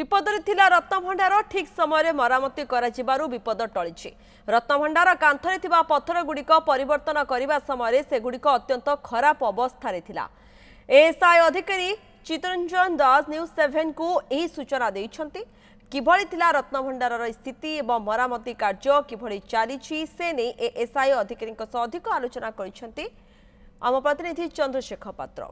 विपदरे थिला रत्नभंडार ठीक समय मरामती करा विपद टली। रत्नभंडार कांथरे थिबा पत्थर गुड़िक परिवर्तन करने समय से गुड़िक अत्यंत खराब अवस्था थिला। एएसआई अधिकारी चितरंजन दास न्यूज 7 को यही सूचना देइछंती। किभଳି थिला रत्नभंडार स्थिति एवं मरामती कार्य किभଳି चली से नहीं एएसआई अधिकारी अधिक आलोचना करिसेंती आम प्रतिनिधि चंद्रशेखर पात्र।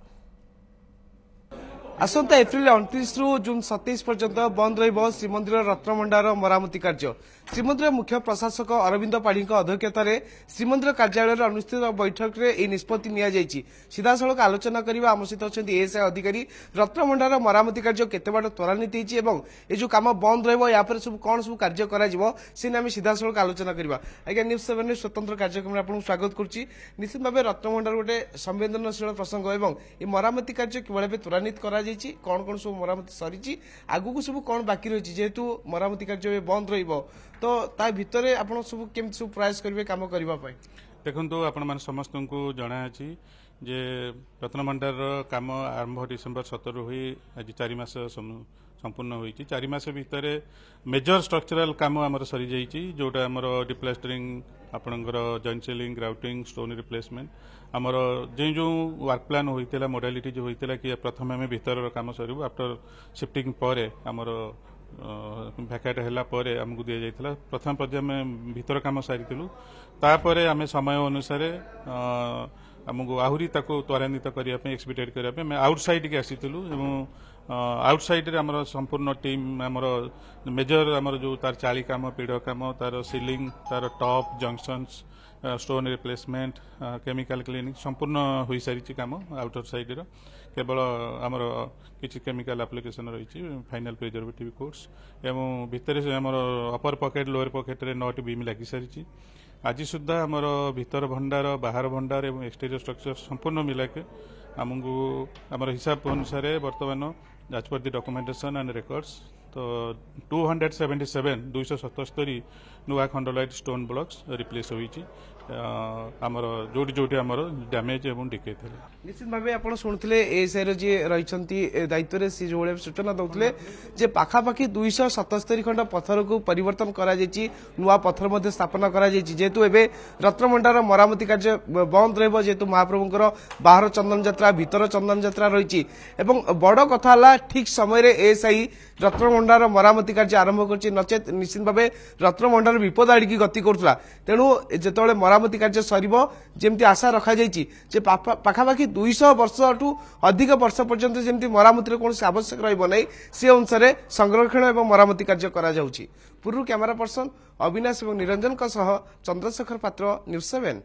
आसंता एप्रिल 29 रु जून 27 पर्यंत बंद रहिबो श्रीमंदिर रत्नभंडार मरामती कार्य। श्रीमंदिर मुख्य प्रशासक अरविंद पाढ़ी अध्यक्षतार श्रीमंदिर कार्यालय अनुष्ठित बैठक में यह निष्पत्ति नि सीधासख आलोचना करने आम सहित अच्छा एएसआई अधिकारी रत्नभंडार मरामती कार्य केते बाट त्वरान्वित होती जो कम बंद रहा सब कौन सब कार्य कर सीधासख आलोचना करवा। आज्ञा न्यूज 7 स्वतंत्र कार्यक्रम में आपको स्वागत करुच्ची। निश्चित भाव रत्नभंडार गोटे संवेदनशील प्रसंग और ये मरामती कार्य कि त्वरान्वित करा कौन कौन सब मरामती सरी आगू सब कौन बाकी रही जेहेतु मरामती कार्य बंद रही तो ता भितर आपण सब केमती सब प्रयास करेंगे काम करने। देखो आपण मान समस्त को जनाई जे रत्नभंडार काम आरंभ डिसेम्बर 17 हुई आज 4 मास संपूर्ण होती। 4 मास भितर मेजर स्ट्रक्चरल काम आमर सरी जाइए जोटा आमर डिप्लास्टरिंग आपणकर joint selling grouting stone replacement आमर जो वर्क प्लान होता मोडालिटी जो होता कि प्रथम आम भीतर काम सरू आफ्टर शिफ्टिंग पर आमर भैकेट है आमको दि जाता प्रथम पर्याय आम भीतर काम सारी तापर आम समय अनुसार आमको आहरी त्वरान्वित करने एक्सपीडिएट करने आउटसाइड के आसीलु आउटसाइड आमर संपूर्ण टीम आमर मेजर आमर जो तार चाली काम पीढ़ काम तार सीलिंग तार top junctions stone replacement chemical cleaning संपूर्ण हो सारी काम आउटर साइड केवल आमर किसी केमिकल एप्लिकेशन रही फाइनल प्रिजर्वेटिव कोर्स एवं भितर आमर अपर पॉकेट लोअर पॉकेट रे 9 बीम लगी सारी। आज सुधा आमर भीतर भंडार बाहर भंडार एवं एक्सटीरियर स्ट्रक्चर संपूर्ण मिलाके आमको आमर हिसाब अनुसार बर्तमान as per the documentation and records तो 277 नुआ खंडोलाइट स्टोन ब्लॉक्स रिप्लेस होईची आमर जोटी जोटी आमर डैमेज एवं डिके थे। निश्चित भाव आप शुणुते एएसआई जी रही दायित्व में सी जो सूचना दौले जे पाखापाखि 277 खंड पत्थर को परिवर्तन करा नुआ पत्थर स्थापना करा जेहेतु एवं रत्नभंडार मरामती कार्य बंद रहित महाप्रभुंर बाहर चंदन यात्रा भीतर चंदन यात्रा रही बड़ कथा ठीक समय एएसआई रत्नभंडार मरामती कार्य आरंभ कर नचेत निश्चित भाव रत्नभंडार विपद आड़ की गति करुला तेणु जिते मरामती कार्य सरिबो जेमती आशा रखा जे पाखापाखि 200 वर्ष अधिक वर्ष पर्यंत जेमती मरामती कौन आवश्यक रही से अनुसार संरक्षण और मरामती कार्य करा जाउची। पूर्व कैमरा पर्सन अविनाश और निरंजन चंद्रशेखर पात्र न्यूज 7।